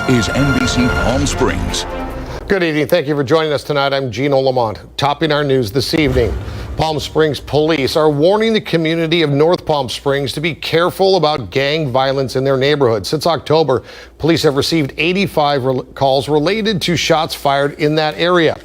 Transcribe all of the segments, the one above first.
is NBC Palm Springs. Good evening. Thank you for joining us tonight. I'm Gino Lamont. Topping our news this evening, Palm Springs police are warning the community of North Palm Springs to be careful about gang violence in their neighborhood. Since October, police have received 85 calls related to shots fired in that area.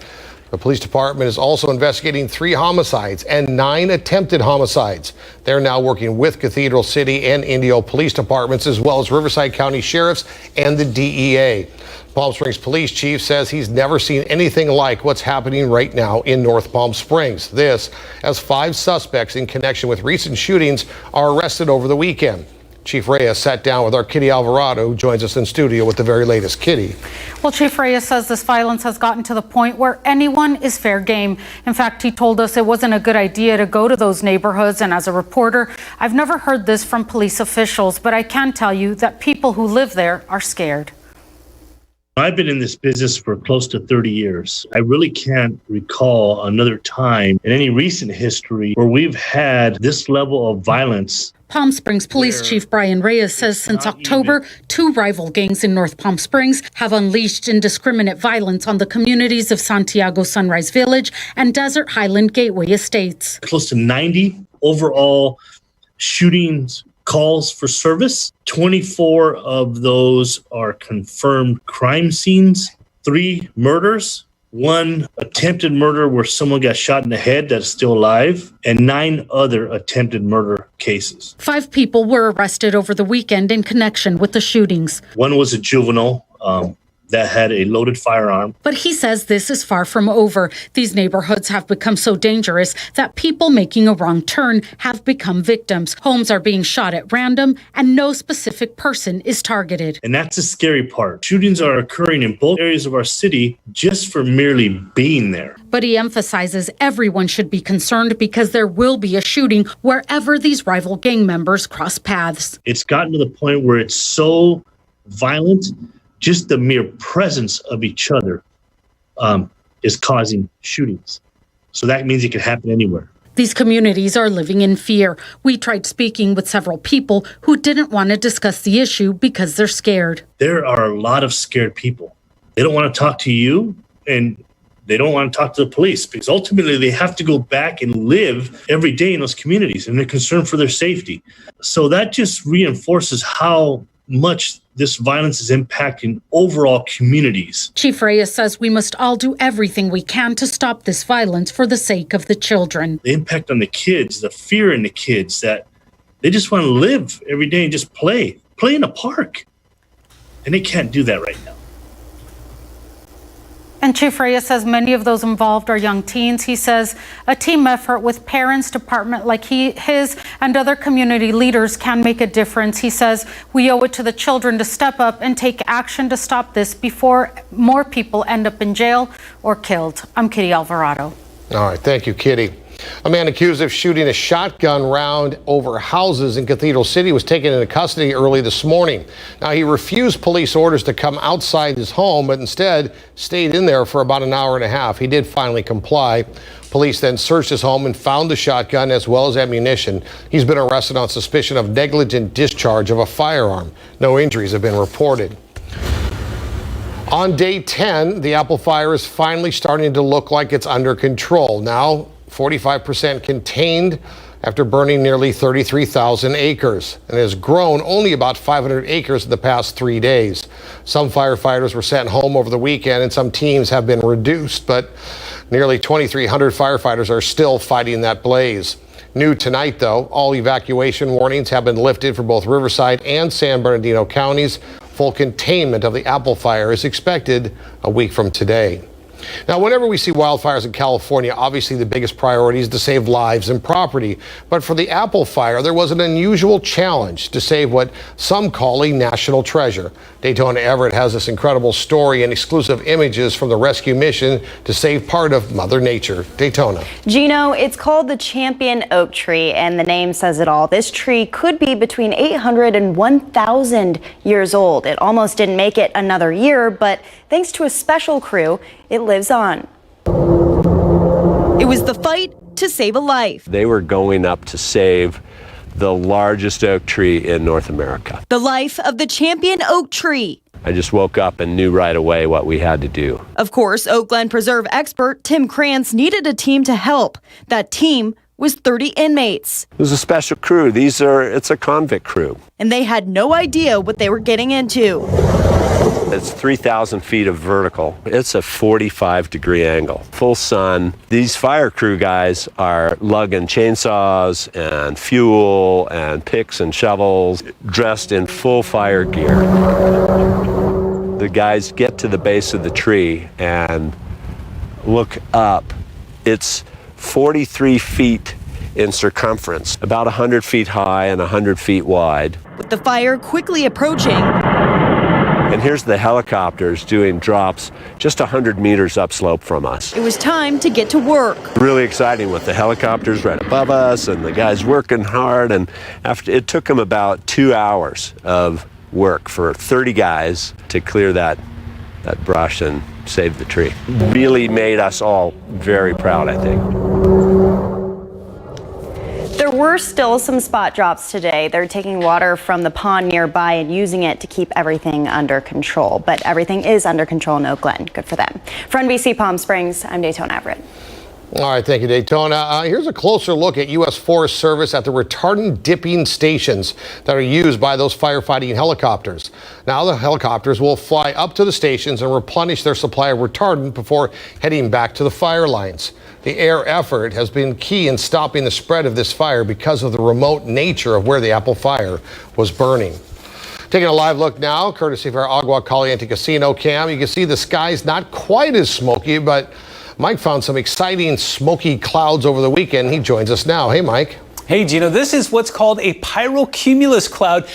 The police department is also investigating 3 homicides and 9 attempted homicides. They're now working with Cathedral City and Indio police departments, as well as Riverside County sheriffs and the DEA. Palm Springs police chief says he's never seen anything like what's happening right now in North Palm Springs. This as 5 suspects in connection with recent shootings are arrested over the weekend. Chief Reyes sat down with our Kitty Alvarado, who joins us in studio with the very latest. Kitty. Well, Chief Reyes says this violence has gotten to the point where anyone is fair game. In fact, he told us it wasn't a good idea to go to those neighborhoods. And as a reporter, I've never heard this from police officials, but I can tell you that people who live there are scared. I've been in this business for close to 30 years. I really can't recall another time in any recent history where we've had this level of violence. Palm Springs Police Chief Brian Reyes says since October, 2 rival gangs in North Palm Springs have unleashed indiscriminate violence on the communities of Santiago Sunrise Village and Desert Highland Gateway Estates. Close to 90 overall shootings calls for service. 24 of those are confirmed crime scenes, 3 murders, 1 attempted murder where someone got shot in the head that's still alive, and 9 other attempted murder cases. 5 people were arrested over the weekend in connection with the shootings. 1 was a juvenile that had a loaded firearm. But he says this is far from over. These neighborhoods have become so dangerous that people making a wrong turn have become victims. Homes are being shot at random and no specific person is targeted. And that's the scary part. Shootings are occurring in both areas of our city just for merely being there. But he emphasizes everyone should be concerned because there will be a shooting wherever these rival gang members cross paths. It's gotten to the point where it's so violent, just the mere presence of each other is causing shootings. So that means it could happen anywhere. These communities are living in fear. We tried speaking with several people who didn't want to discuss the issue because they're scared. There are a lot of scared people. They don't want to talk to you, and they don't want to talk to the police because ultimately they have to go back and live every day in those communities, and they're concerned for their safety. So that just reinforces how much this violence is impacting overall communities. Chief Reyes says we must all do everything we can to stop this violence for the sake of the children. The impact on the kids, the fear in the kids that they just want to live every day and just play in a park. And they can't do that right now. And Chief Reyes says many of those involved are young teens. He says a team effort with parents, department like his and other community leaders can make a difference. He says we owe it to the children to step up and take action to stop this before more people end up in jail or killed. I'm Kitty Alvarado. All right, thank you, Kitty. A man accused of shooting a shotgun round over houses in Cathedral City was taken into custody early this morning. Now, he refused police orders to come outside his home, but instead stayed in there for about an hour and a half. He did finally comply. Police then searched his home and found the shotgun as well as ammunition. He's been arrested on suspicion of negligent discharge of a firearm. No injuries have been reported. On day 10, the apple fire is finally starting to look like it's under control. Now, 45% contained after burning nearly 33,000 acres and has grown only about 500 acres in the past 3 days. Some firefighters were sent home over the weekend and some teams have been reduced, but nearly 2,300 firefighters are still fighting that blaze. New tonight, though, all evacuation warnings have been lifted for both Riverside and San Bernardino counties. Full containment of the apple fire is expected a week from today. Now, whenever we see wildfires in California, obviously the biggest priority is to save lives and property. But for the apple fire, there was an unusual challenge to save what some call a national treasure. Daytona Everett has this incredible story and exclusive images from the rescue mission to save part of Mother Nature. Daytona. Gino, it's called the Champion Oak Tree, and the name says it all. This tree could be between 800 and 1,000 years old. It almost didn't make it another year, but thanks to a special crew, it lives on. It was the fight to save a life. They were going up to save the largest oak tree in North America. The life of the Champion Oak Tree. I just woke up and knew right away what we had to do. Of course, Oak Glen Preserve expert Tim Krantz needed a team to help. That team was 30 inmates. It was a special crew. It's a convict crew. And they had no idea what they were getting into. It's 3,000 feet of vertical. It's a 45-degree angle. Full sun. These fire crew guys are lugging chainsaws and fuel and picks and shovels, dressed in full fire gear. The guys get to the base of the tree and look up. It's 43 feet in circumference, about 100 feet high and 100 feet wide. With the fire quickly approaching, and here's the helicopters doing drops just 100 meters upslope from us. it was time to get to work. Really exciting with the helicopters right above us and the guys working hard. And it took them about 2 hours of work for 30 guys to clear that brush and save the tree. Really made us all very proud, I think. There were still some spot drops today. They're taking water from the pond nearby and using it to keep everything under control. But everything is under control in Oak Glen. Good for them. For NBC Palm Springs, I'm Daytona Everett. All right, thank you, Daytona. Here's a closer look at U.S. Forest Service at the retardant dipping stations that are used by those firefighting helicopters. Now, the helicopters will fly up to the stations and replenish their supply of retardant before heading back to the fire lines. The air effort has been key in stopping the spread of this fire because of the remote nature of where the apple fire was burning. Taking a live look now, courtesy of our Agua Caliente Casino cam, you can see the sky's not quite as smoky, but Mike found some exciting smoky clouds over the weekend. He joins us now. Hey, Mike. Hey, Gino, this is what's called a Pyrocumulus Cloud.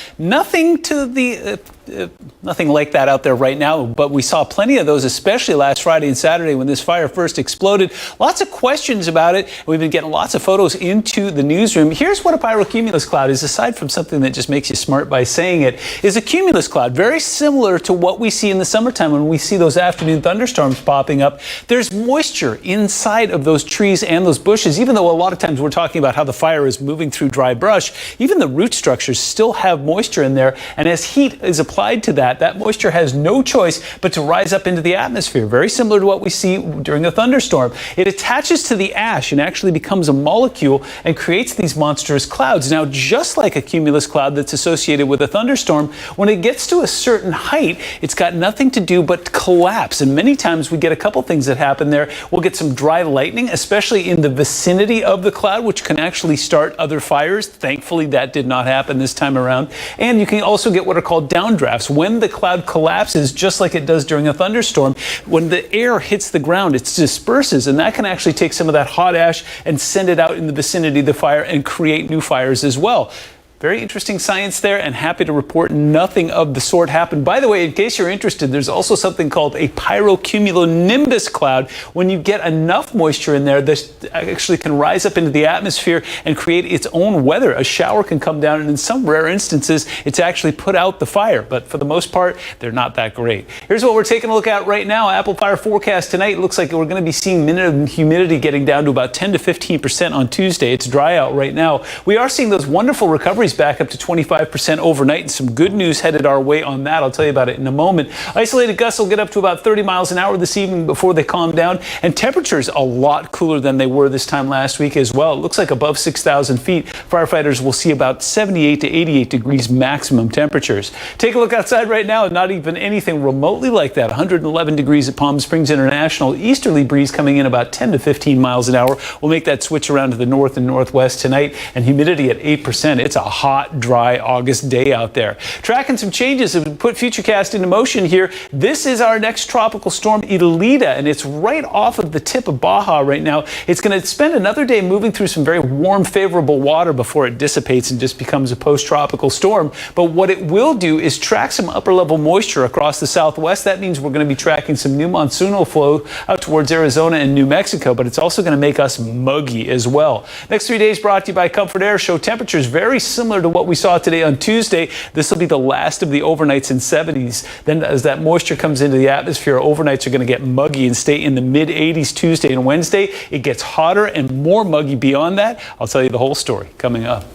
Nothing like that out there right now, but we saw plenty of those, especially last Friday and Saturday when this fire first exploded. Lots of questions about it. We've been getting lots of photos into the newsroom. Here's what a Pyrocumulus Cloud is, aside from something that just makes you smart by saying it, is a cumulus cloud, very similar to what we see in the summertime when we see those afternoon thunderstorms popping up. There's moisture inside of those trees and those bushes, even though a lot of times we're talking about how the fire is moving through dry brush. Even the root structures still have moisture in there, and as heat is applied to that moisture has no choice but to rise up into the atmosphere, very similar to what we see during a thunderstorm. It attaches to the ash and actually becomes a molecule and creates these monstrous clouds. Now, just like a cumulus cloud that's associated with a thunderstorm, when it gets to a certain height, it's got nothing to do but collapse. And many times we get a couple things that happen there. We'll get some dry lightning, especially in the vicinity of the cloud, which can actually start other fires. Thankfully, that did not happen this time around. And you can also get what are called downdrafts. When the cloud collapses, just like it does during a thunderstorm, when the air hits the ground, it disperses, and that can actually take some of that hot ash and send it out in the vicinity of the fire and create new fires as well. Very interesting science there, and happy to report nothing of the sort happened. By the way, in case you're interested, there's also something called a pyrocumulonimbus cloud. When you get enough moisture in there, this actually can rise up into the atmosphere and create its own weather. A shower can come down, and in some rare instances, it's actually put out the fire. But for the most part, they're not that great. Here's what we're taking a look at right now. Apple fire forecast tonight. Looks like we're going to be seeing minimum humidity getting down to about 10 to 15% on Tuesday. It's dry out right now. We are seeing those wonderful recoveries back up to 25% overnight, and some good news headed our way on that. I'll tell you about it in a moment. Isolated gusts will get up to about 30 miles an hour this evening before they calm down, and temperatures a lot cooler than they were this time last week as well. It looks like above 6,000 feet, firefighters will see about 78 to 88 degrees maximum temperatures. Take a look outside right now, not even anything remotely like that. 111 degrees at Palm Springs International. Easterly breeze coming in about 10 to 15 miles an hour. We'll make that switch around to the north and northwest tonight, and humidity at 8%. It's a hot, dry August day out there. Tracking some changes as we put Futurecast into motion here. This is our next tropical storm, Idelita, and it's right off of the tip of Baja right now. It's going to spend another day moving through some very warm, favorable water before it dissipates and just becomes a post-tropical storm. But what it will do is track some upper-level moisture across the southwest. That means we're going to be tracking some new monsoonal flow out towards Arizona and New Mexico, but it's also going to make us muggy as well. Next 3 days brought to you by Comfort Air. Show temperatures very similar to what we saw today on Tuesday. This will be the last of the overnights in 70s. Then as that moisture comes into the atmosphere, overnights are going to get muggy and stay in the mid-80s Tuesday and Wednesday. It gets hotter and more muggy beyond that. I'll tell you the whole story coming up.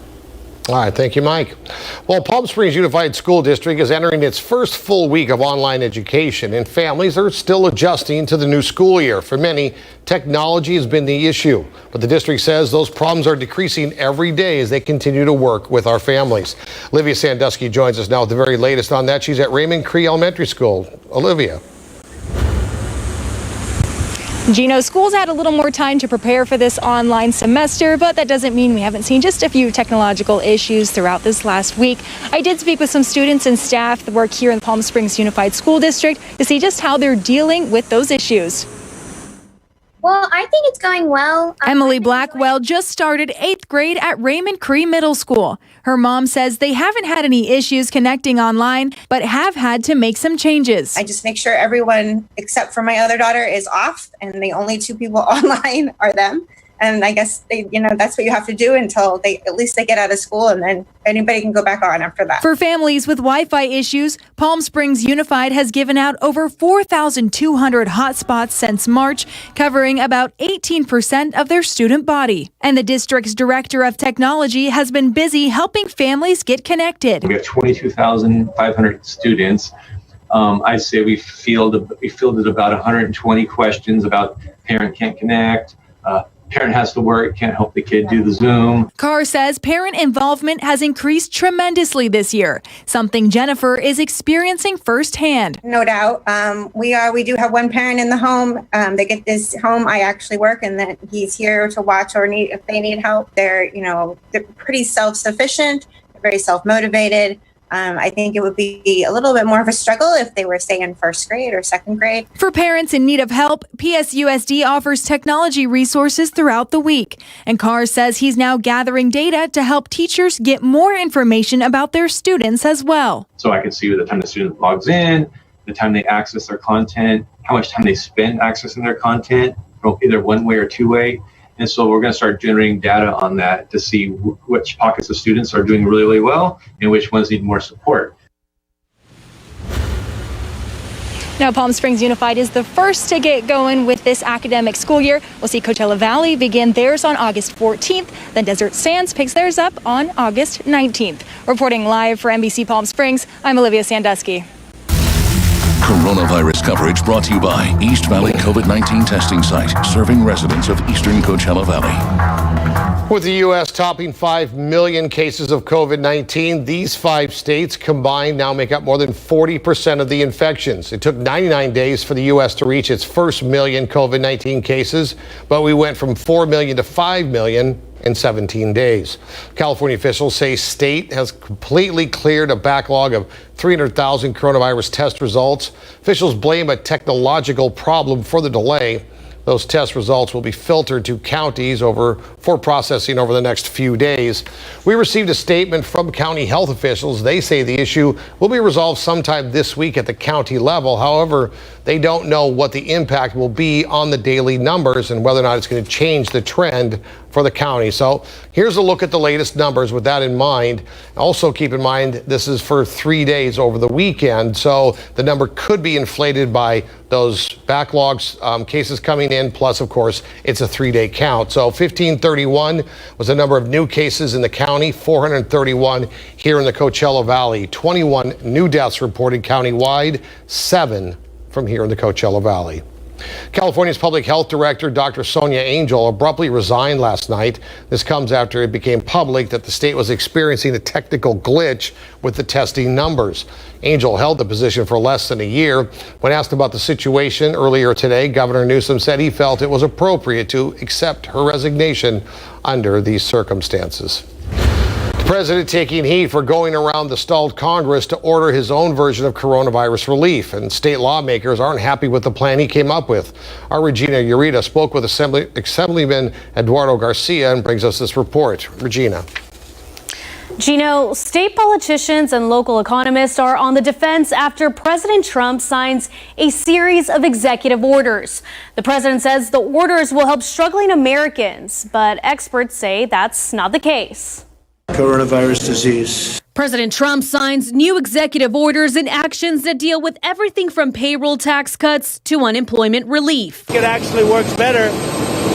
All right, thank you, Mike. Well, Palm Springs Unified School District is entering its first full week of online education, and families are still adjusting to the new school year. For many, technology has been the issue, but the district says those problems are decreasing every day as they continue to work with our families. Olivia Sandusky joins us now with the very latest on that. She's at Raymond Cree Elementary School. Olivia. Gino, schools had a little more time to prepare for this online semester, but that doesn't mean we haven't seen just a few technological issues throughout this last week. I did speak with some students and staff that work here in the Palm Springs Unified School District to see just how they're dealing with those issues. Well, I think it's going well. Emily Blackwell just started 8th grade at Raymond Cree Middle School. Her mom says they haven't had any issues connecting online, but have had to make some changes. I just make sure everyone except for my other daughter is off, and the only two people online are them. And I guess that's what you have to do until at least they get out of school, and then anybody can go back on after that. For families with Wi-Fi issues, Palm Springs Unified has given out over 4,200 hotspots since March, covering about 18% of their student body. And the district's director of technology has been busy helping families get connected. We have 22,500 students. I'd say we fielded about 120 questions about parent can't connect, parent has to work, can't help the kid do the Zoom. Carr says parent involvement has increased tremendously this year, something Jennifer is experiencing firsthand. No doubt. We do have one parent in the home. They get this home. I actually work, and then he's here to watch or if they need help. They're pretty self-sufficient, very self-motivated. I think it would be a little bit more of a struggle if they were, say, in 1st grade or 2nd grade. For parents in need of help, PSUSD offers technology resources throughout the week. And Carr says he's now gathering data to help teachers get more information about their students as well. So I can see the time the student logs in, the time they access their content, how much time they spend accessing their content, either one way or two way. And so we're going to start generating data on that to see which pockets of students are doing really, really well and which ones need more support. Now, Palm Springs Unified is the first to get going with this academic school year. We'll see Coachella Valley begin theirs on August 14th. Then Desert Sands picks theirs up on August 19th. Reporting live for NBC Palm Springs, I'm Olivia Sandusky. Coronavirus coverage brought to you by East Valley COVID-19 testing site, serving residents of eastern Coachella Valley. With the U.S. topping 5 million cases of COVID-19, these 5 states combined now make up more than 40% of the infections. It took 99 days for the U.S. to reach its first million COVID-19 cases, but we went from 4 million to 5 million in 17 days. California officials say state has completely cleared a backlog of 300,000 coronavirus test results. Officials blame a technological problem for the delay. Those test results will be filtered to counties for processing over the next few days. We received a statement from county health officials. They say the issue will be resolved sometime this week at the county level. However, they don't know what the impact will be on the daily numbers and whether or not it's going to change the trend for the county. So here's a look at the latest numbers with that in mind. Also keep in mind this is for 3 days over the weekend, so the number could be inflated by those backlogs, cases coming in, plus of course it's a 3-day count. So 1531 was the number of new cases in the county, 431 here in the Coachella Valley, 21 new deaths reported countywide, 7 from here in the Coachella Valley. California's public health director, Dr. Sonia Angel, abruptly resigned last night. This comes after it became public that the state was experiencing a technical glitch with the testing numbers. Angel held the position for less than a year. When asked about the situation earlier today, Governor Newsom said he felt it was appropriate to accept her resignation under these circumstances. The president taking heat for going around the stalled Congress to order his own version of coronavirus relief, and state lawmakers aren't happy with the plan he came up with. Our Regina Urita spoke with Assemblyman Eduardo Garcia and brings us this report. Regina. Gino, state politicians and local economists are on the defense after President Trump signs a series of executive orders. The president says the orders will help struggling Americans, but experts say that's not the case. Coronavirus disease. President Trump signs new executive orders and actions that deal with everything from payroll tax cuts to unemployment relief. It actually works better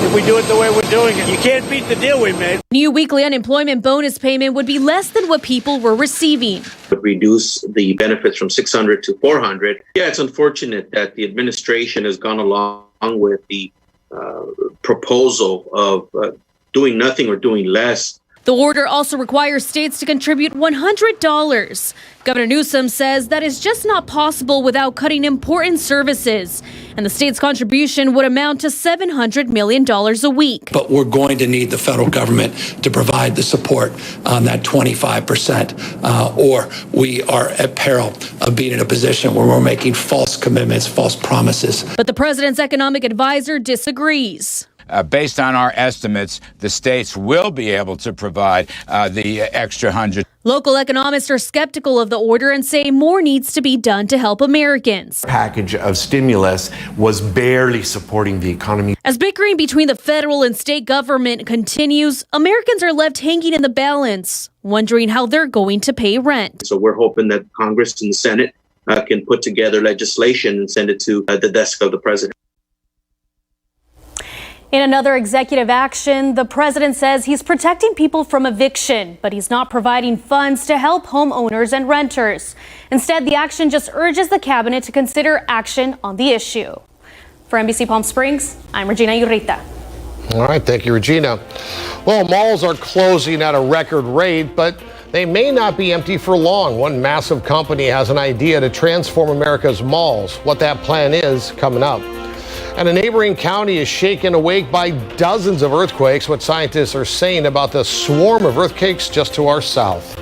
if we do it the way we're doing it. You can't beat the deal we made. New weekly unemployment bonus payment would be less than what people were receiving. Would reduce the benefits from $600 to $400. Yeah, it's unfortunate that the administration has gone along with the proposal of doing nothing or doing less. The order also requires states to contribute $100. Governor Newsom says that is just not possible without cutting important services. And the state's contribution would amount to $700 million a week. But we're going to need the federal government to provide the support on that 25%, or we are at peril of being in a position where we're making false commitments, false promises. But the president's economic advisor disagrees. Based on our estimates, the states will be able to provide the extra $100. Local economists are skeptical of the order and say more needs to be done to help Americans. Package of stimulus was barely supporting the economy. As bickering between the federal and state government continues, Americans are left hanging in the balance, wondering how they're going to pay rent. So we're hoping that Congress and the Senate can put together legislation and send it to the desk of the president. In another executive action, the president says he's protecting people from eviction, but he's not providing funds to help homeowners and renters. Instead, the action just urges the cabinet to consider action on the issue. For NBC Palm Springs, I'm Regina Urrita. All right, thank you, Regina. Well, malls are closing at a record rate, but they may not be empty for long. One massive company has an idea to transform America's malls. What that plan is, coming up. And a neighboring county is shaken awake by dozens of earthquakes. What scientists are saying about the swarm of earthquakes just to our south.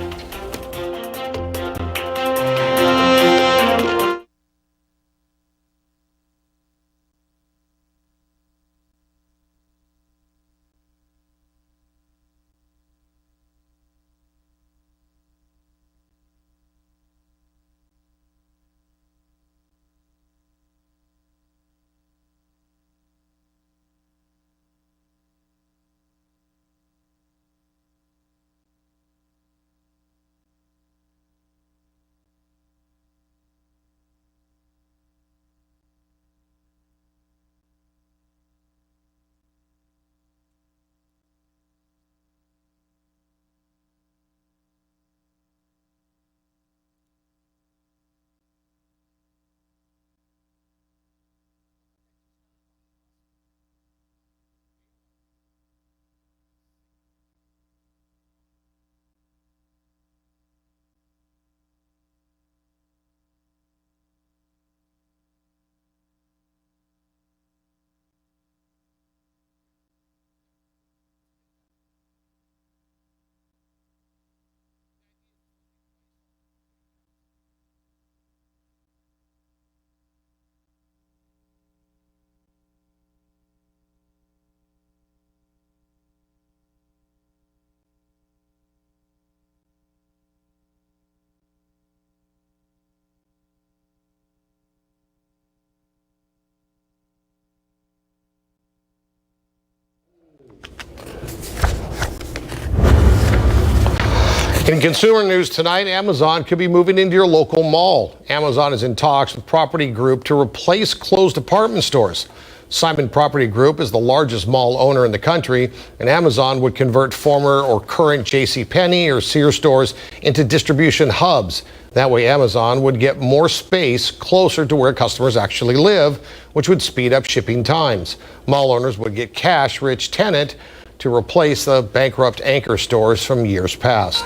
In consumer news tonight, Amazon could be moving into your local mall. Amazon is in talks with Property Group to replace closed department stores. Simon Property Group is the largest mall owner in the country, and Amazon would convert former or current JCPenney or Sears stores into distribution hubs. That way, Amazon would get more space closer to where customers actually live, which would speed up shipping times. Mall owners would get cash-rich tenant to replace the bankrupt anchor stores from years past.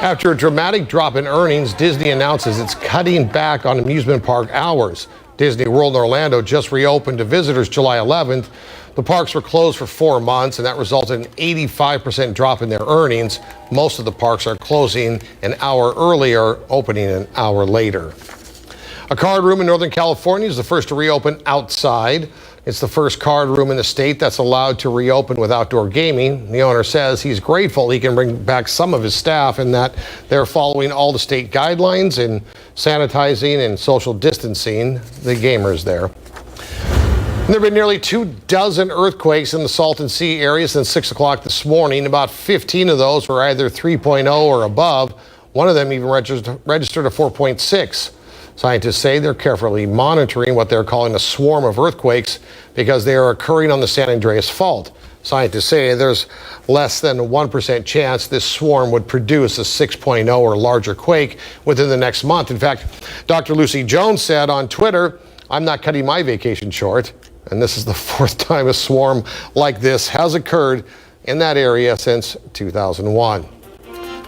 After a dramatic drop in earnings, Disney announces it's cutting back on amusement park hours. Disney World in Orlando just reopened to visitors July 11th. The parks were closed for 4 months, and that resulted in an 85% drop in their earnings. Most of the parks are closing an hour earlier, opening an hour later. A card room in Northern California is the first to reopen outside. It's the first card room in the state that's allowed to reopen with outdoor gaming. The owner says he's grateful he can bring back some of his staff and that they're following all the state guidelines in sanitizing and social distancing the gamers there. There have been nearly 24 earthquakes in the Salton Sea area since 6 o'clock this morning. About 15 of those were either 3.0 or above. One of them even registered a 4.6. Scientists say they're carefully monitoring what they're calling a swarm of earthquakes because they are occurring on the San Andreas Fault. Scientists say there's less than a 1% chance this swarm would produce a 6.0 or larger quake within the next month. In fact, Dr. Lucy Jones said on Twitter, "I'm not cutting my vacation short." And this is the fourth time a swarm like this has occurred in that area since 2001.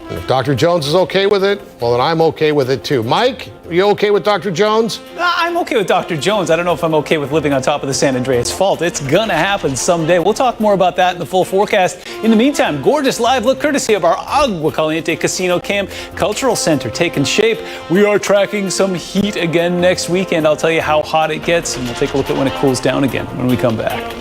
And if Dr. Jones is okay with it, well, then I'm okay with it too. Mike, are you okay with Dr. Jones? I'm okay with Dr. Jones. I don't know if I'm okay with living on top of the San Andreas Fault. It's gonna happen someday. We'll talk more about that in the full forecast. In the meantime, gorgeous live look courtesy of our Agua Caliente Casino Cam Cultural Center taking shape. We are tracking some heat again next weekend. I'll tell you how hot it gets, and we'll take a look at when it cools down again when we come back.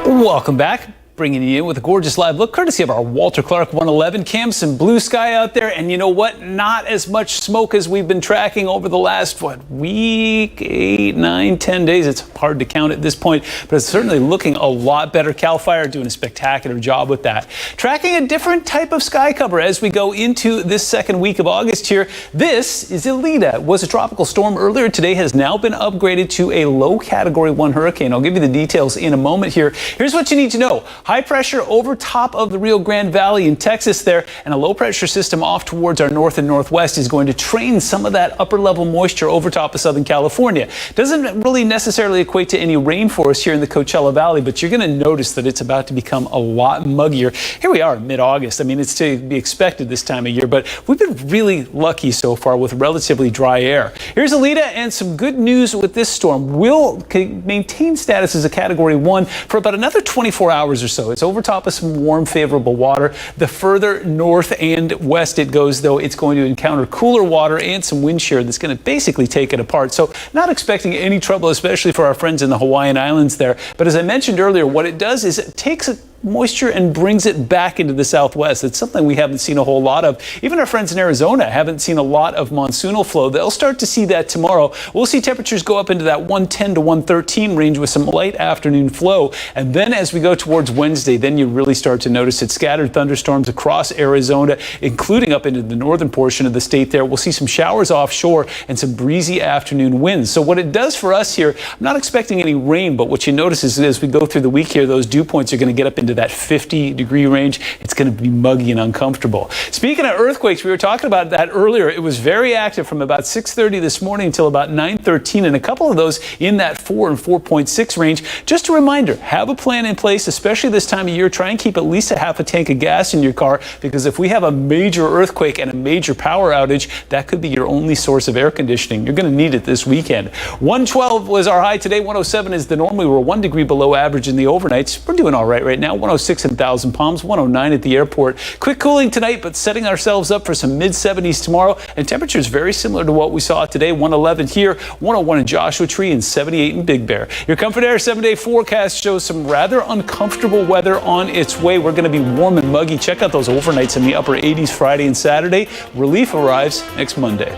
Welcome back. Bringing you in with a gorgeous live look courtesy of our Walter Clark 111 cam. Some blue sky out there, and you know what? Not as much smoke as we've been tracking over the last, week, 8, 9, 10 days. It's hard to count at this point, but it's certainly looking a lot better. CAL FIRE doing a spectacular job with that. Tracking a different type of sky cover as we go into this second week of August here. This is Elita. It was a tropical storm earlier today, has now been upgraded to a low Category 1 hurricane. I'll give you the details in a moment here. Here's what you need to know. High pressure over top of the Rio Grande Valley in Texas there, and a low pressure system off towards our north and northwest is going to train some of that upper level moisture over top of Southern California. Doesn't really necessarily equate to any rain for us here in the Coachella Valley, but you're going to notice that it's about to become a lot muggier. Here we are mid-August. I mean, it's to be expected this time of year, but we've been really lucky so far with relatively dry air. Here's Elita and some good news with this storm. We'll maintain status as a Category 1 for about another 24 hours or so. It's over top of some warm, favorable water. The further north and west it goes, though, it's going to encounter cooler water and some wind shear that's going to basically take it apart. So not expecting any trouble, especially for our friends in the Hawaiian Islands there. But as I mentioned earlier, what it does is it takes moisture and brings it back into the southwest. It's something we haven't seen a whole lot of. Even our friends in Arizona haven't seen a lot of monsoonal flow. They'll start to see that tomorrow. We'll see temperatures go up into that 110 to 113 range with some light afternoon flow. And then as we go towards Wednesday, then you really start to notice it. Scattered thunderstorms across Arizona, including up into the northern portion of the state there. We'll see some showers offshore and some breezy afternoon winds. So what it does for us here, I'm not expecting any rain, but what you notice is as we go through the week here, those dew points are going to get up into into that 50-degree range. It's going to be muggy and uncomfortable. Speaking of earthquakes, we were talking about that earlier. It was very active from about 6:30 this morning until about 9:13, and a couple of those in that 4 and 4.6 range. Just a reminder, have a plan in place, especially this time of year. Try and keep at least a half a tank of gas in your car, because if we have a major earthquake and a major power outage, that could be your only source of air conditioning. You're going to need it this weekend. 112 was our high today. 107 is the norm. We were 1 degree below average in the overnights. We're doing all right now. 106 in Thousand Palms, 109 at the airport. Quick cooling tonight, but setting ourselves up for some mid-70s tomorrow. And temperatures very similar to what we saw today. 111 here, 101 in Joshua Tree, and 78 in Big Bear. Your Comfort Air 7-day forecast shows some rather uncomfortable weather on its way. We're going to be warm and muggy. Check out those overnights in the upper 80s Friday and Saturday. Relief arrives next Monday.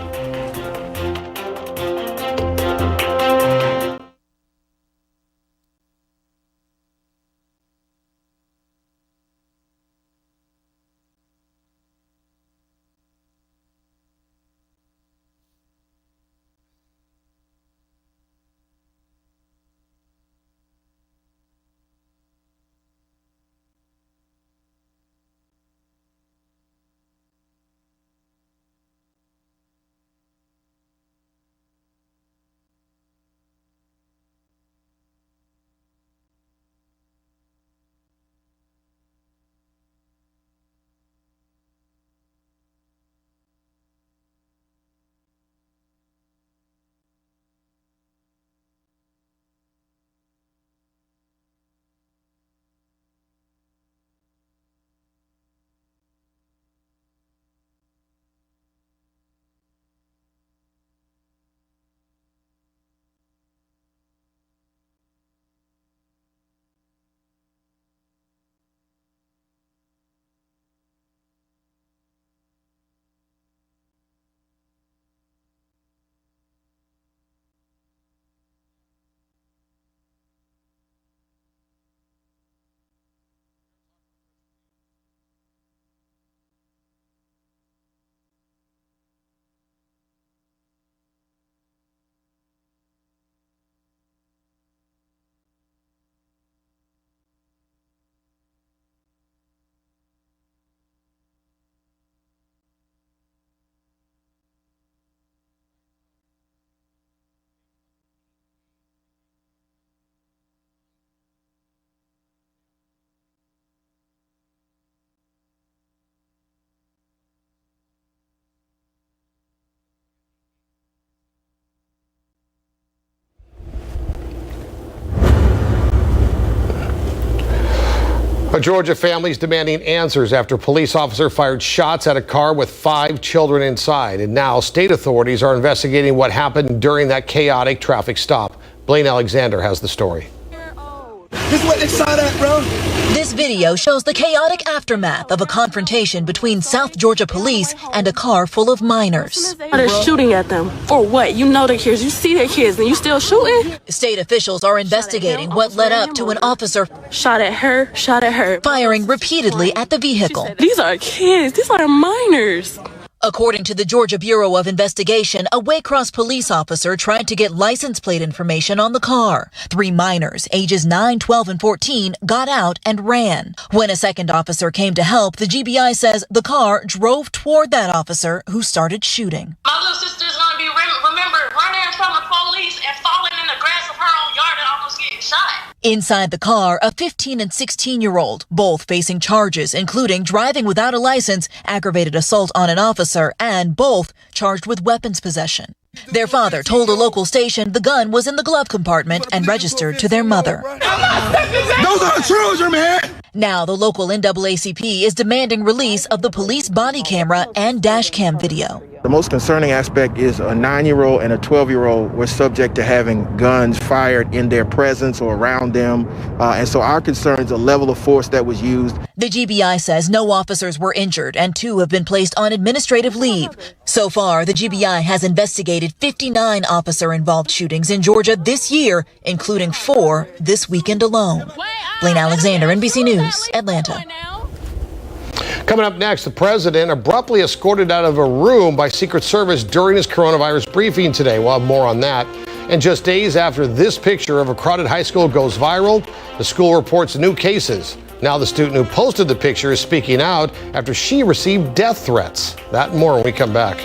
A Georgia family is demanding answers after a police officer fired shots at a car with 5 children inside. And now state authorities are investigating what happened during that chaotic traffic stop. Blaine Alexander has the story. This is what they shot at, bro. This video shows the chaotic aftermath of a confrontation between South Georgia police and a car full of minors. They're shooting at them. For what? You know their kids. You see their kids and you still shooting? State officials are investigating what led up to an officer shot at her, firing repeatedly at the vehicle. These are kids. These are minors. According to the Georgia Bureau of Investigation, a Waycross police officer tried to get license plate information on the car. 3 minors, ages 9, 12, and 14, got out and ran. When a second officer came to help, the GBI says the car drove toward that officer, who started shooting. My little sister's going to be remembered running from the police and falling in the grass of her own yard and almost getting shot. Inside the car, a 15 and 16-year-old, both facing charges, including driving without a license, aggravated assault on an officer, and both charged with weapons possession. Their father told a local station the gun was in the glove compartment and registered to their mother. Those are children, man! Now the local NAACP is demanding release of the police body camera and dash cam video. The most concerning aspect is a 9-year-old and a 12-year-old were subject to having guns fired in their presence or around them. And so our concern is the level of force that was used. The GBI says no officers were injured and 2 have been placed on administrative leave. So far, the GBI has investigated 59 officer-involved shootings in Georgia this year, including 4 this weekend alone. Blaine Alexander, NBC News, Atlanta. Coming up next, the president abruptly escorted out of a room by Secret Service during his coronavirus briefing today. We'll have more on that. And just days after this picture of a crowded high school goes viral, the school reports new cases Now the student who posted the picture is speaking out after she received death threats. That and more when we come back.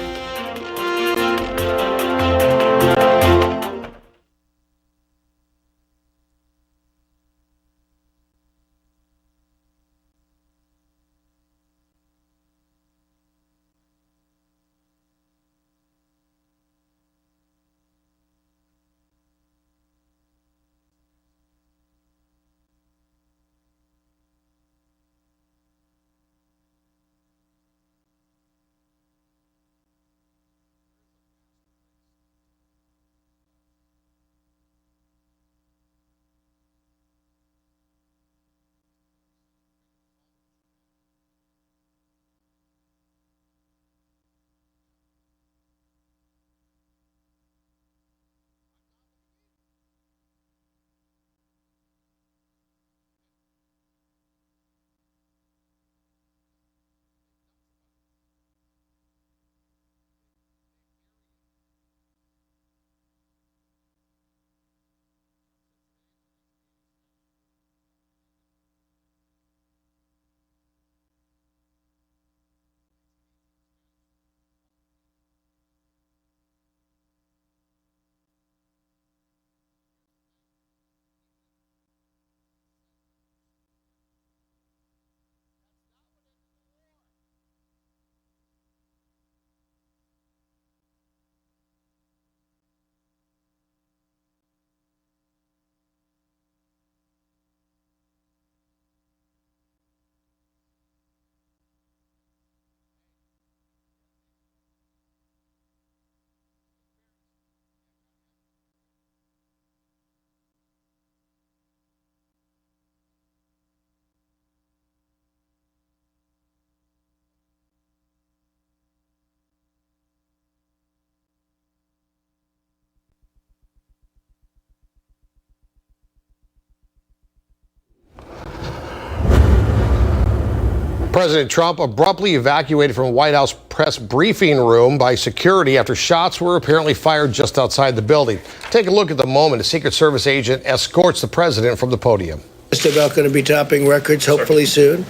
President Trump abruptly evacuated from White House press briefing room by security after shots were apparently fired just outside the building. Take a look at the moment a Secret Service agent escorts the president from the podium. Just about going to be topping records hopefully soon.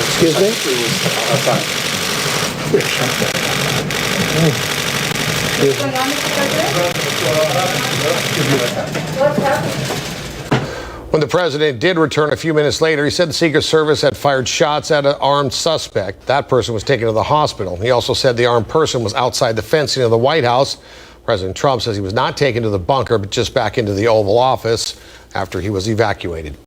Excuse me? When the president did return a few minutes later, he said the Secret Service had fired shots at an armed suspect. That person was taken to the hospital. He also said the armed person was outside the fencing of the White House. President Trump says he was not taken to the bunker, but just back into the Oval Office after he was evacuated.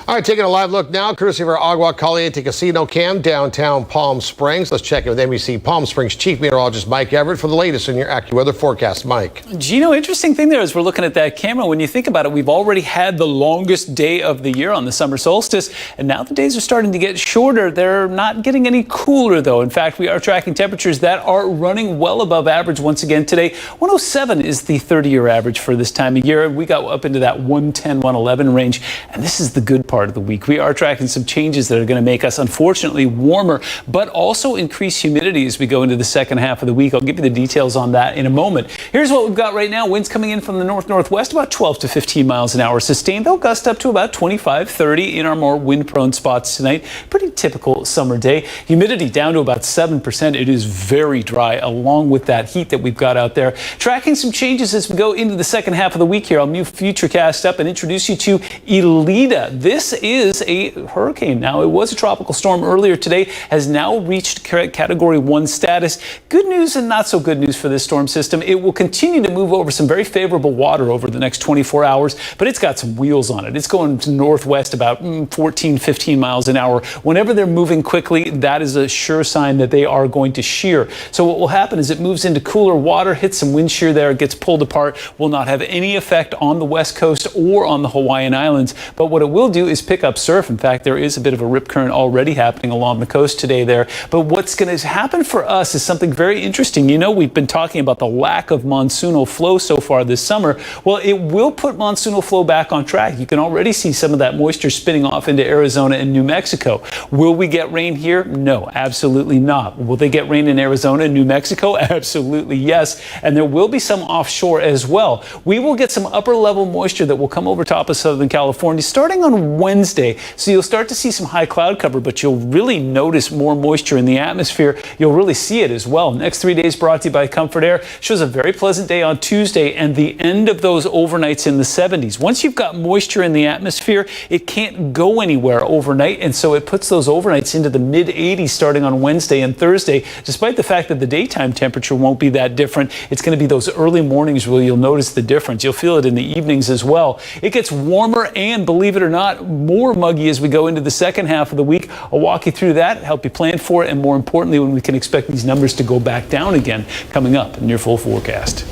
All right, taking a live look now, courtesy of our Agua Caliente Casino Cam, downtown Palm Springs. Let's check in with NBC Palm Springs Chief Meteorologist Mike Everett for the latest in your AccuWeather forecast. Mike. Gino, interesting thing there as we're looking at that camera. When you think about it, we've already had the longest day of the year on the summer solstice, and now the days are starting to get shorter. They're not getting any cooler, though. In fact, we are tracking temperatures that are running well above average once again today. 107 is the 30-year average for this time of year. We got up into that 110, 111 range, and this is the good part of the week. We are tracking some changes that are going to make us unfortunately warmer, but also increase humidity as we go into the second half of the week. I'll give you the details on that in a moment. Here's what we've got right now. Winds coming in from the north-northwest about 12 to 15 miles an hour. Sustained, they'll gust up to about 25, 30 in our more wind-prone spots tonight. Pretty typical summer day. Humidity down to about 7%. It is very dry along with that heat that we've got out there. Tracking some changes as we go into the second half of the week here. I'll move Futurecast up and introduce you to Elida. This is a hurricane now. It was a tropical storm earlier today, has now reached Category 1 status. Good news and not so good news for this storm system. It will continue to move over some very favorable water over the next 24 hours, but it's got some wheels on it. It's going to northwest about 14, 15 miles an hour. Whenever they're moving quickly, that is a sure sign that they are going to shear. So what will happen is it moves into cooler water, hits some wind shear there, gets pulled apart, will not have any effect on the west coast or on the Hawaiian Islands. But what it will do is pick up surf. In fact, there is a bit of a rip current already happening along the coast today there. But what's going to happen for us is something very interesting. You know, we've been talking about the lack of monsoonal flow so far this summer. Well, it will put monsoonal flow back on track. You can already see some of that moisture spinning off into Arizona and New Mexico. Will we get rain here? No, absolutely not. Will they get rain in Arizona and New Mexico? Absolutely yes. And there will be some offshore as well. We will get some upper level moisture that will come over top of Southern California starting on Wednesday. So you'll start to see some high cloud cover, but you'll really notice more moisture in the atmosphere. You'll really see it as well. Next 3 days brought to you by Comfort Air. Shows a very pleasant day on Tuesday and the end of those overnights in the 70s. Once you've got moisture in the atmosphere, it can't go anywhere overnight, and so it puts those overnights into the mid 80s starting on Wednesday and Thursday. Despite the fact that the daytime temperature won't be that different, it's going to be those early mornings where you'll notice the difference. You'll feel it in the evenings as well. It gets warmer and, believe it or not, more muggy as we go into the second half of the week. I'll walk you through that, help you plan for it, and more importantly, when we can expect these numbers to go back down again coming up in your full forecast.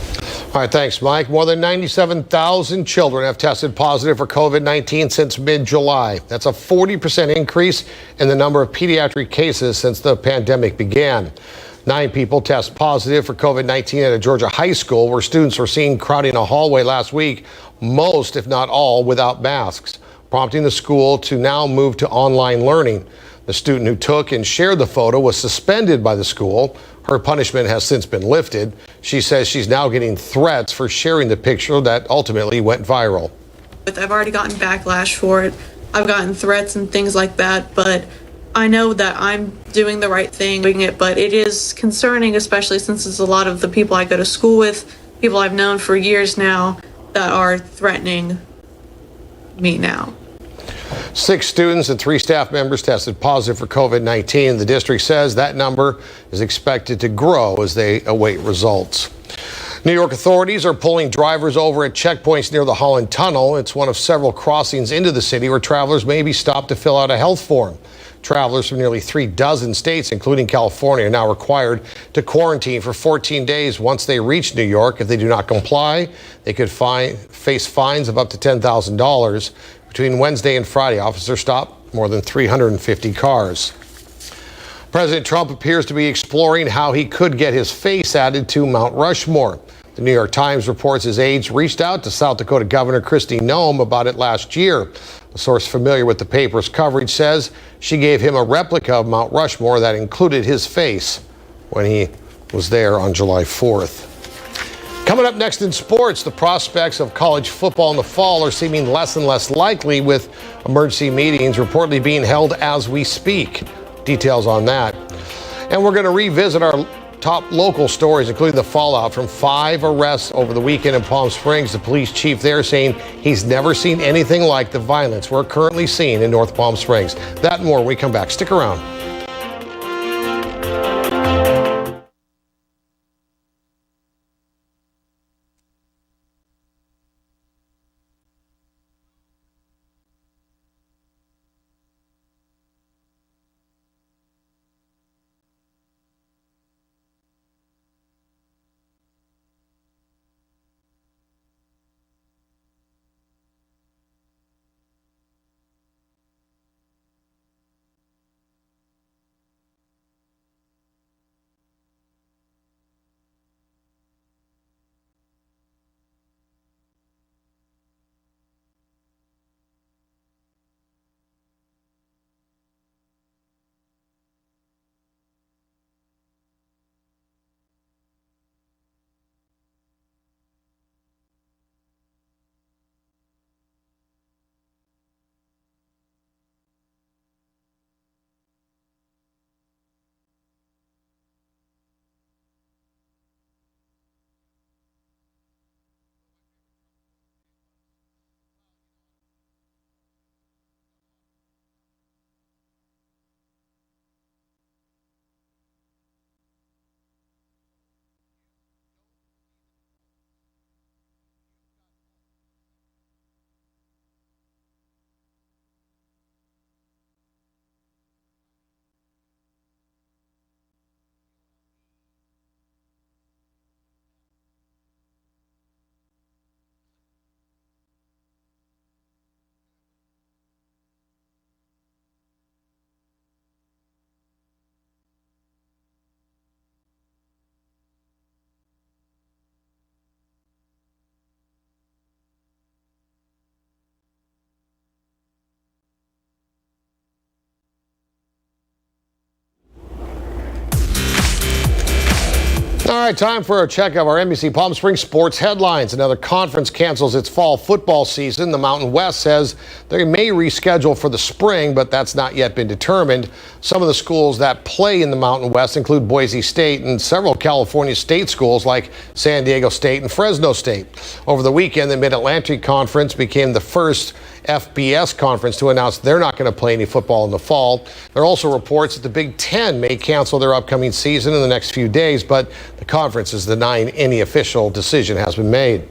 All right, thanks, Mike. More than 97,000 children have tested positive for COVID-19 since mid-July. That's a 40% increase in the number of pediatric cases since the pandemic began. 9 people test positive for COVID-19 at a Georgia high school where students were seen crowding a hallway last week, most, if not all, without masks, prompting the school to now move to online learning. The student who took and shared the photo was suspended by the school. Her punishment has since been lifted. She says she's now getting threats for sharing the picture that ultimately went viral. I've already gotten backlash for it. I've gotten threats and things like that, but I know that I'm doing the right thing doing it, but it is concerning, especially since it's a lot of the people I go to school with, people I've known for years now, that are threatening me now. 6 students and 3 staff members tested positive for COVID-19. The district says that number is expected to grow as they await results. New York authorities are pulling drivers over at checkpoints near the Holland Tunnel. It's one of several crossings into the city where travelers may be stopped to fill out a health form. Travelers from nearly 36 states, including California, are now required to quarantine for 14 days once they reach New York. If they do not comply, they could face fines of up to $10,000. Between Wednesday and Friday, officers stopped more than 350 cars. President Trump appears to be exploring how he could get his face added to Mount Rushmore. The New York Times reports his aides reached out to South Dakota Governor Kristi Noem about it last year. A source familiar with the paper's coverage says she gave him a replica of Mount Rushmore that included his face when he was there on July 4th. Coming up next in sports, the prospects of college football in the fall are seeming less and less likely, with emergency meetings reportedly being held as we speak. Details on that. And we're going to revisit our top local stories, including the fallout from 5 arrests over the weekend in Palm Springs. The police chief there saying he's never seen anything like the violence we're currently seeing in North Palm Springs. That and more when we come back. Stick around. All right, time for a check of our NBC Palm Springs sports headlines. Another conference cancels its fall football season. The Mountain West says they may reschedule for the spring, but that's not yet been determined. Some of the schools that play in the Mountain West include Boise State and several California state schools like San Diego State and Fresno State. Over the weekend, the Mid-Atlantic Conference became the first FBS conference to announce they're not going to play any football in the fall. There are also reports that the Big Ten may cancel their upcoming season in the next few days, but the conference is denying any official decision has been made.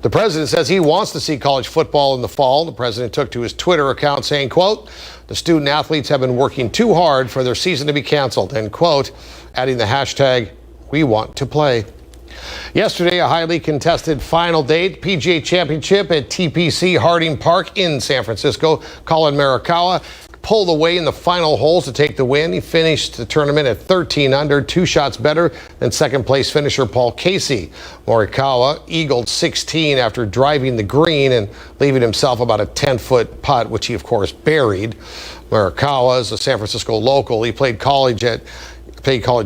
The president says he wants to see college football in the fall. The president took to his Twitter account saying, quote, "The student athletes have been working too hard for their season to be canceled," end quote, adding the hashtag, "We want to play." Yesterday, a highly contested final date, Pga Championship at TPC Harding Park in San Francisco. Colin Morikawa pulled away in the final holes to take the win. He finished the tournament at 13 under, 2 shots better than second place finisher Paul Casey. Morikawa eagled 16 after driving the green and leaving himself about a 10-foot putt, which he of course buried. Morikawa is a San Francisco local. He played college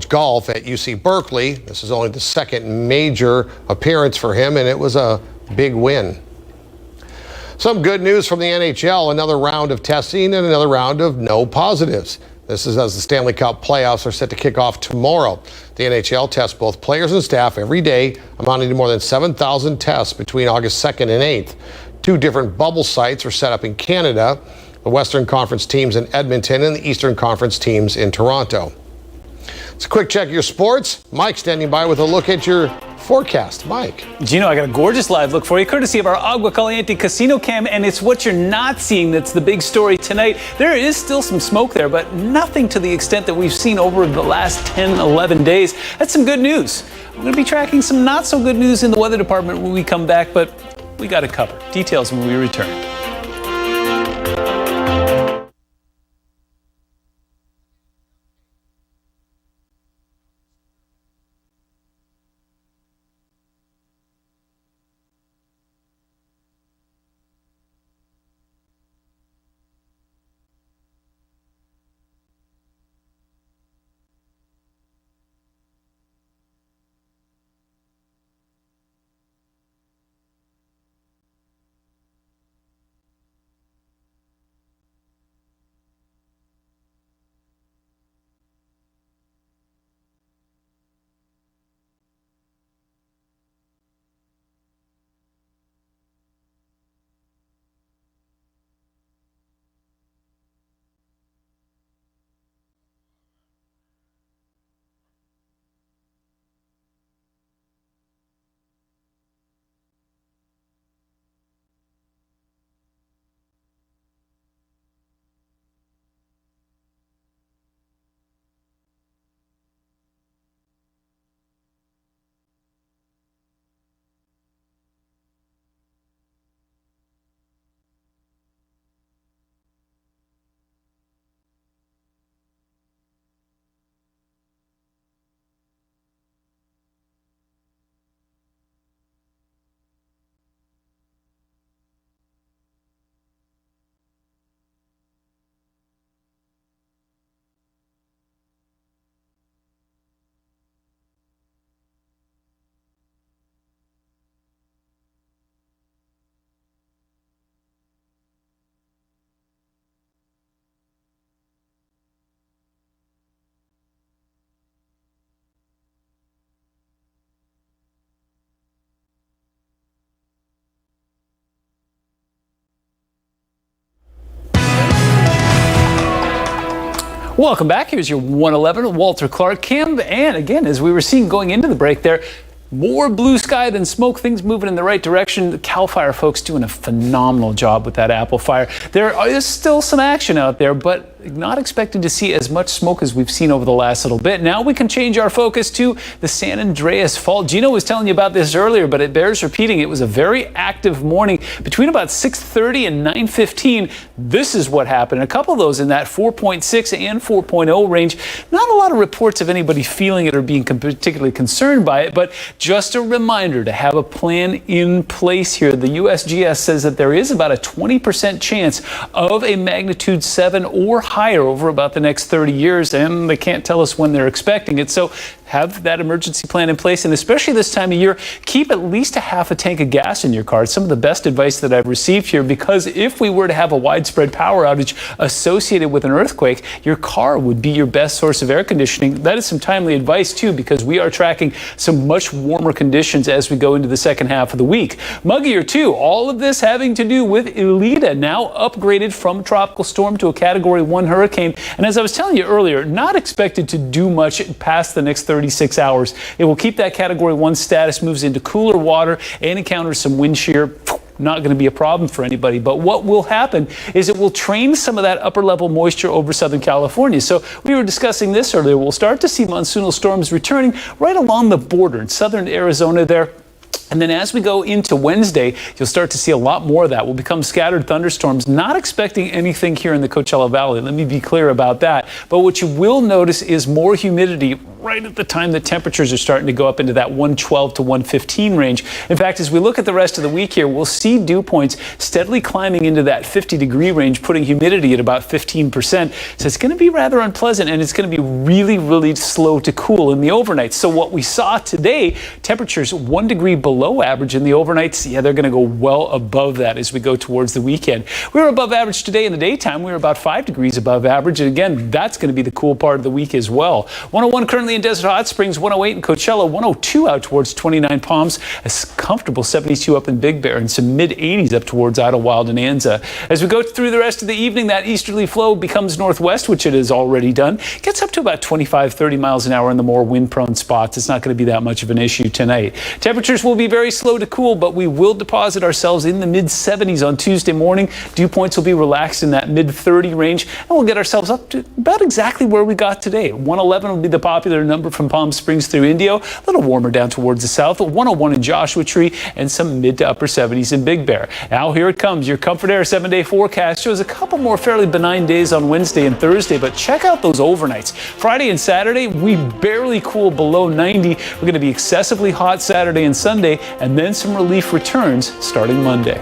golf at UC Berkeley. This is only the second major appearance for him, and it was a big win. Some good news from the NHL, another round of testing and another round of no positives. This is as the Stanley Cup playoffs are set to kick off tomorrow. The NHL tests both players and staff every day, amounting to more than 7,000 tests between August 2nd and 8th. 2 different bubble sites are set up in Canada, the Western Conference teams in Edmonton and the Eastern Conference teams in Toronto. It's a quick check of your sports. Mike standing by with a look at your forecast. Mike. Gino, I got a gorgeous live look for you, courtesy of our Agua Caliente Casino Cam, and it's what you're not seeing that's the big story tonight. There is still some smoke there, but nothing to the extent that we've seen over the last 10, 11 days. That's some good news. We're going to be tracking some not so good news in the weather department when we come back, but we got it covered. Details when we return. Welcome back. Here's your 111 Walter Clark Cam. And again, as we were seeing going into the break there, more blue sky than smoke, things moving in the right direction. The CAL FIRE folks doing a phenomenal job with that apple fire. There is still some action out there, but not expecting to see as much smoke as we've seen over the last little bit. Now we can change our focus to the San Andreas Fault. Gino was telling you about this earlier, but it bears repeating. It was a very active morning between about 6:30 and 9:15. This is what happened. A couple of those in that 4.6 and 4.0 range. Not a lot of reports of anybody feeling it or being particularly concerned by it, but just a reminder to have a plan in place here. The USGS says that there is about a 20% chance of a magnitude 7 or higher over about the next 30 years, and they can't tell us when they're expecting it. So have that emergency plan in place, and especially this time of year, keep at least a half a tank of gas in your car. It's some of the best advice that I've received here, because if we were to have a widespread power outage associated with an earthquake, your car would be your best source of air conditioning. That is some timely advice too, because we are tracking some much warmer conditions as we go into the second half of the week. Muggier too. All of this having to do with Elita, now upgraded from tropical storm to a Category 1 hurricane. And as I was telling you earlier, not expected to do much past the next 36 hours. It will keep that Category 1 status, moves into cooler water, and encounters some wind shear. Not going to be a problem for anybody. But what will happen is it will train some of that upper level moisture over Southern California. So we were discussing this earlier. We'll start to see monsoonal storms returning right along the border in southern Arizona there. And then as we go into Wednesday, you'll start to see a lot more of that. Will become scattered thunderstorms. Not expecting anything here in the Coachella Valley. Let me be clear about that. But what you will notice is more humidity right at the time that temperatures are starting to go up into that 112 to 115 range. In fact, as we look at the rest of the week here, we'll see dew points steadily climbing into that 50-degree range, putting humidity at about 15%. So it's going to be rather unpleasant, and it's going to be really, really slow to cool in the overnight. So what we saw today, temperatures 1 degree below average in the overnights. Yeah, they're going to go well above that as we go towards the weekend. We were above average today in the daytime. We were about 5 degrees above average. And again, that's going to be the cool part of the week as well. 101 currently in Desert Hot Springs, 108 in Coachella, 102 out towards 29 Palms, a comfortable 72 up in Big Bear, and some mid-80s up towards Idlewild and Anza. As we go through the rest of the evening, that easterly flow becomes northwest, which it has already done. Gets up to about 25, 30 miles an hour in the more wind-prone spots. It's not going to be that much of an issue tonight. Temperatures will be very slow to cool, but we will deposit ourselves in the mid-70s on Tuesday morning. Dew points will be relaxed in that mid-30 range, and we'll get ourselves up to about exactly where we got today. 111 will be the popular number from Palm Springs through Indio, a little warmer down towards the south, 101 in Joshua Tree, and some mid to upper 70s in Big Bear. Now here it comes. Your Comfort Air 7-day forecast shows a couple more fairly benign days on Wednesday and Thursday, but check out those overnights. Friday and Saturday, we barely cool below 90. We're going to be excessively hot Saturday and Sunday, and then some relief returns starting Monday.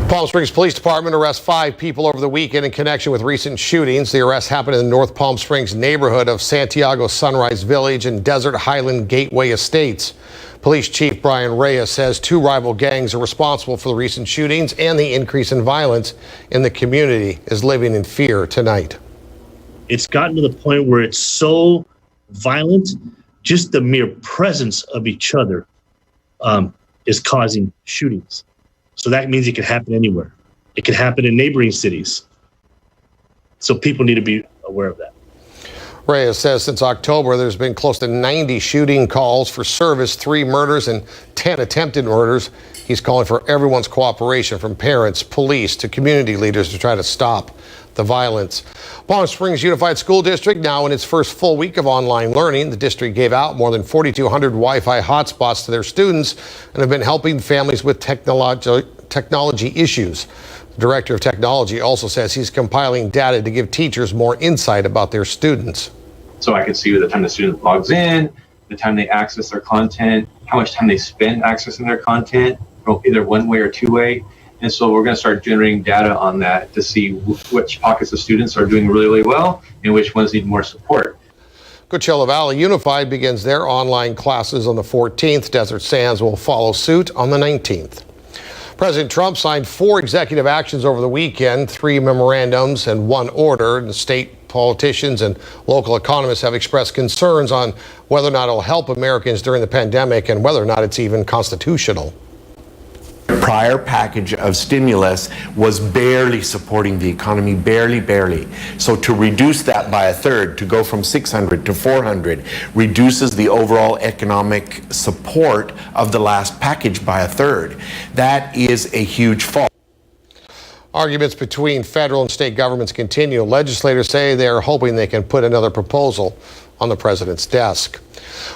Palm Springs Police Department arrests 5 people over the weekend in connection with recent shootings. The arrests happened in the North Palm Springs neighborhood of Santiago Sunrise Village and Desert Highland Gateway Estates. Police Chief Brian Reyes says 2 rival gangs are responsible for the recent shootings, and the increase in violence in the community is living in fear tonight. It's gotten to the point where it's so violent, just the mere presence of each other is causing shootings. So that means it could happen anywhere. It could happen in neighboring cities. So people need to be aware of that. Reyes says since October, there's been close to 90 shooting calls for service, 3 murders and 10 attempted murders. He's calling for everyone's cooperation, from parents, police, to community leaders, to try to stop the violence. Palm Springs Unified School District now in its first full week of online learning. The district gave out more than 4,200 Wi-Fi hotspots to their students and have been helping families with technology issues. The director of technology also says he's compiling data to give teachers more insight about their students. So I can see the time the student logs in, the time they access their content, how much time they spend accessing their content, either one way or two way. And so we're going to start generating data on that to see which pockets of students are doing really, really well and which ones need more support. Coachella Valley Unified begins their online classes on the 14th. Desert Sands will follow suit on the 19th. President Trump signed 4 executive actions over the weekend, 3 memorandums and 1 order. And state politicians and local economists have expressed concerns on whether or not it'll help Americans during the pandemic and whether or not it's even constitutional. Prior package of stimulus was barely supporting the economy, barely. So to reduce that by a third, to go from 600 to 400, reduces the overall economic support of the last package by a third. That is a huge fall. Arguments between federal and state governments continue. Legislators say they're hoping they can put another proposal on the president's desk.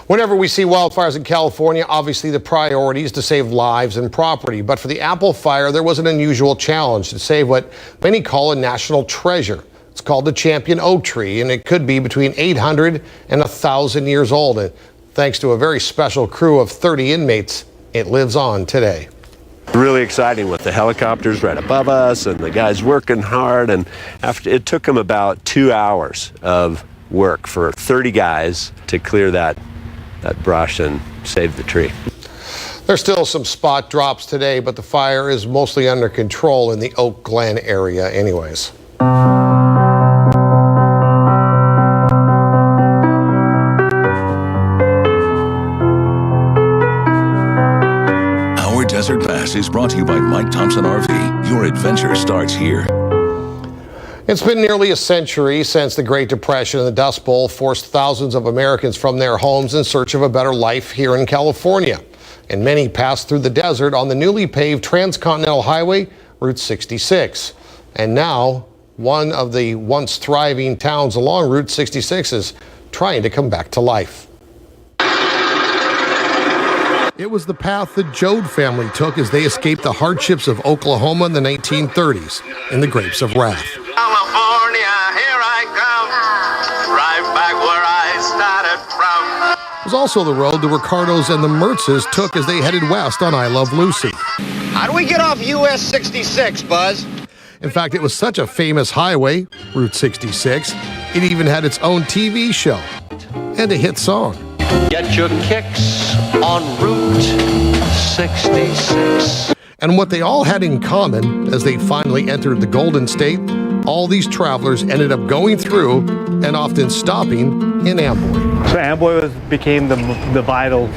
Whenever we see wildfires in California, obviously the priority is to save lives and property. But for the Apple fire, there was an unusual challenge to save what many call a national treasure. It's called the champion oak tree, and it could be between 800 and 1,000 years old. And thanks to a very special crew of 30 inmates, it lives on today. Really exciting with the helicopters right above us and the guys working hard. And after it took them about 2 hours of work for 30 guys to clear that brush and save the tree. There's still some spot drops today, but the fire is mostly under control in the Oak Glen area anyways. Our Desert Pass is brought to you by Mike Thompson RV. Your adventure starts here. It's been nearly a century since the Great Depression, and the Dust Bowl forced thousands of Americans from their homes in search of a better life here in California. And many passed through the desert on the newly paved Transcontinental Highway, Route 66. And now, one of the once thriving towns along Route 66 is trying to come back to life. It was the path the Jode family took as they escaped the hardships of Oklahoma in the 1930s in the Grapes of Wrath. California, here I come, right back where I started from. It was also the road the Ricardos and the Mertzes took as they headed west on I Love Lucy. How do we get off US 66, Buzz? In fact, it was such a famous highway, Route 66, it even had its own TV show and a hit song. Get your kicks on Route 66. And what they all had in common as they finally entered the Golden State, all these travelers ended up going through and often stopping in Amboy. So Amboy became the vital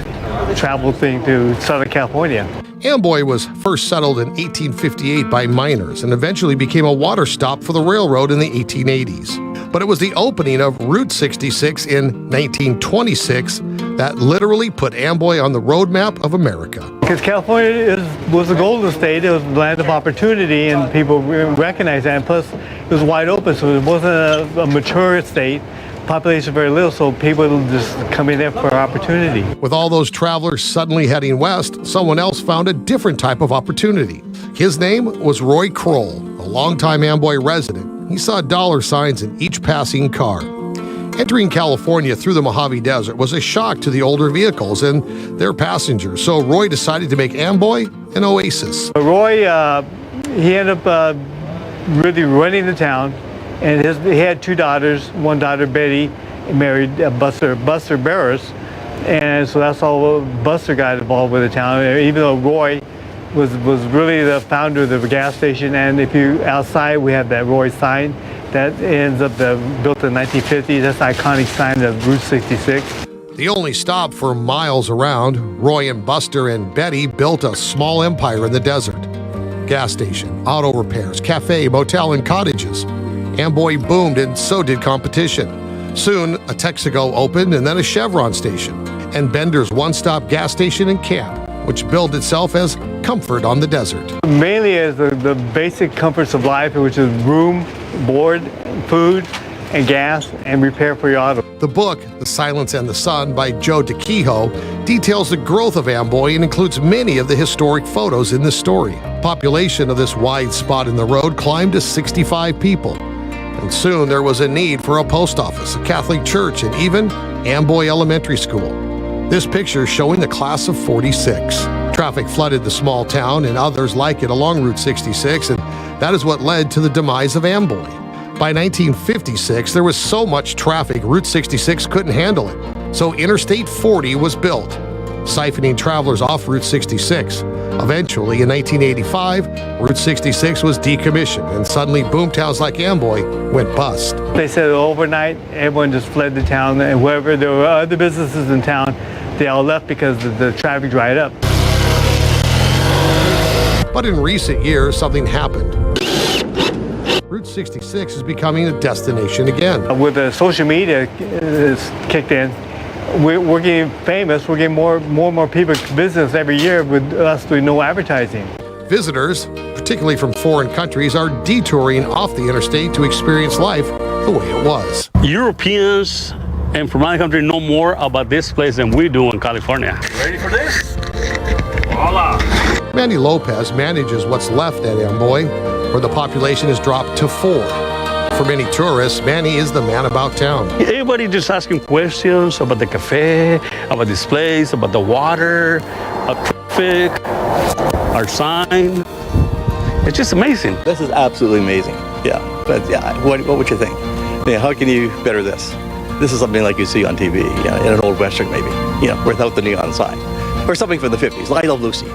travel thing to Southern California. Amboy was first settled in 1858 by miners and eventually became a water stop for the railroad in the 1880s. But it was the opening of Route 66 in 1926 that literally put Amboy on the roadmap of America. Because California was the Golden State, it was the land of opportunity, and people recognized that. And plus, it was wide open, so it wasn't a mature state. Population very little, so people just come in there for opportunity. With all those travelers suddenly heading west, someone else found a different type of opportunity. His name was Roy Kroll, a longtime Amboy resident. He saw dollar signs in each passing car. Entering California through the Mojave Desert was a shock to the older vehicles and their passengers, so Roy decided to make Amboy an oasis. Roy, he ended up really running the town, and he had 2 daughters. One daughter, Betty, married Buster Barris, and so that's how Buster got involved with the town, even though Roy was really the founder of the gas station. And if you outside, we have that Roy sign that ends up built in 1950. That's an iconic sign of Route 66. The only stop for miles around, Roy and Buster and Betty built a small empire in the desert. Gas station, auto repairs, cafe, motel, and cottages. Amboy boomed, and so did competition. Soon, a Texaco opened and then a Chevron station, and Bender's one-stop gas station and camp, which billed itself as comfort on the desert. Mainly as the basic comforts of life, which is room, board, food, and gas, and repair for your auto. The book, The Silence and the Sun by Joe DeKehoe, details the growth of Amboy and includes many of the historic photos in this story. Population of this wide spot in the road climbed to 65 people. And soon there was a need for a post office, a Catholic church, and even Amboy Elementary School. This picture showing the class of 46. Traffic flooded the small town and others like it along Route 66, and that is what led to the demise of Amboy. By 1956, there was so much traffic, Route 66 couldn't handle it, so Interstate 40 was built, siphoning travelers off Route 66. Eventually, in 1985, Route 66 was decommissioned, and suddenly boomtowns like Amboy went bust. They said overnight, everyone just fled the town, and wherever there were other businesses in town, they all left because the traffic dried up. But in recent years, something happened. Route 66 is becoming a destination again. With the social media is kicked in, we're getting famous. We're getting more and more people business every year with us doing no advertising. Visitors, particularly from foreign countries, are detouring off the interstate to experience life the way it was. Europeans and from other countries know more about this place than we do in California. Ready for this? Voila! Manny Lopez manages what's left at Amboy, where the population has dropped to 4. For many tourists, Manny is the man about town. Everybody just asking questions about the cafe, about this place, about the water, about traffic, our sign. It's just amazing. This is absolutely amazing. Yeah, but yeah, what would you think? Yeah, how can you better this? This is something like you see on TV, in an old Western maybe, without the neon sign. Or something from the 50s, I Love Lucy.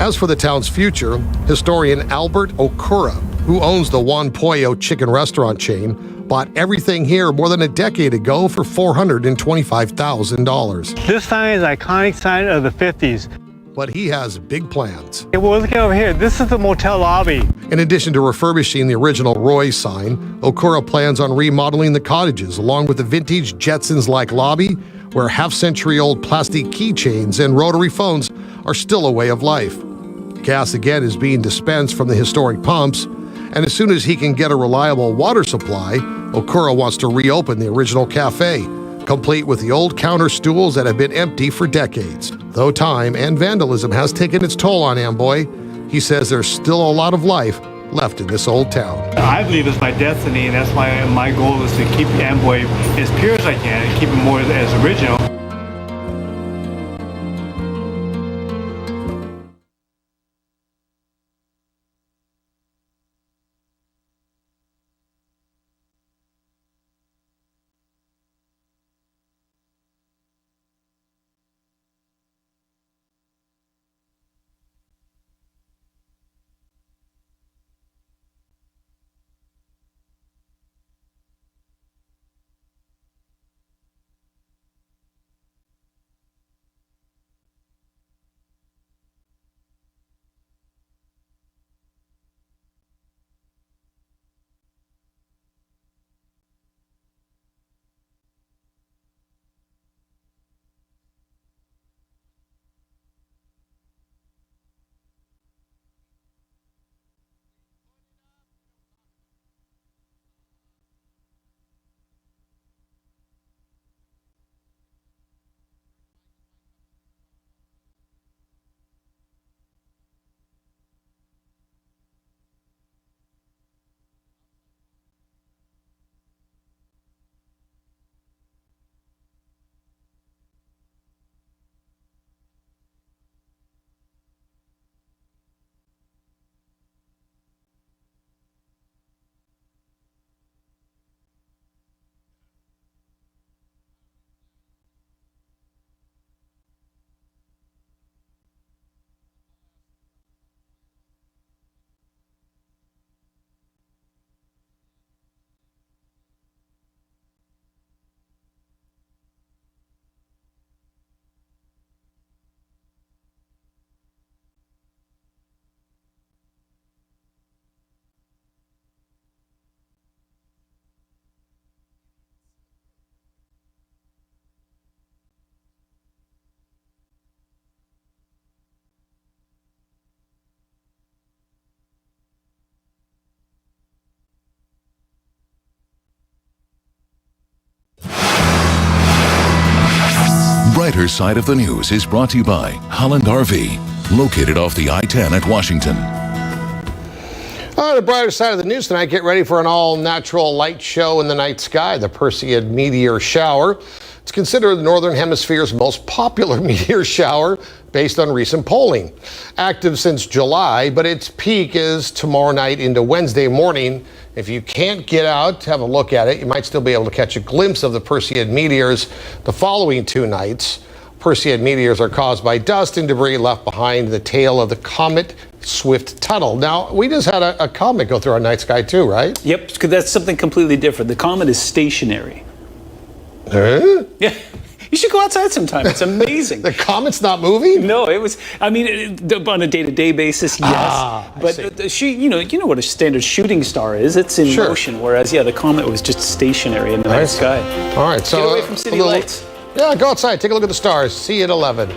As for the town's future, historian Albert Okura, who owns the Juan Pollo chicken restaurant chain, bought everything here more than a decade ago for $425,000. This sign is an iconic sign of the 50s. But he has big plans. Hey, well, look over here. This is the motel lobby. In addition to refurbishing the original Roy sign, Okura plans on remodeling the cottages along with the vintage Jetsons-like lobby, where half-century-old plastic keychains and rotary phones are still a way of life. Gas again is being dispensed from the historic pumps, and as soon as he can get a reliable water supply, Okura wants to reopen the original cafe, complete with the old counter stools that have been empty for decades. Though time and vandalism has taken its toll on Amboy, he says there's still a lot of life left in this old town. I believe it's my destiny, and that's why my goal is to keep Amboy as pure as I can and keep it more as original. brighter side of the news is brought to you by Holland RV, located off the I-10 at Washington. On the brighter side of the news tonight, get ready for an all-natural light show in the night sky, the Perseid meteor shower. It's considered the Northern Hemisphere's most popular meteor shower based on recent polling. Active since July, but its peak is tomorrow night into Wednesday morning. If you can't get out to have a look at it, you might still be able to catch a glimpse of the Perseid meteors the following 2 nights. Perseid meteors are caused by dust and debris left behind the tail of the comet Swift-Tuttle. Now, we just had a comet go through our night sky too, right? Yep, because that's something completely different. The comet is stationary. Huh? Yeah. You should go outside sometime. It's amazing. The comet's not moving? No, it was. I mean, on a day-to-day basis, yes. But you know what a standard shooting star is. It's in motion. Whereas, the comet was just stationary in the night sky. All right, so get away from city lights. Yeah, go outside. Take a look at the stars. See you at 11.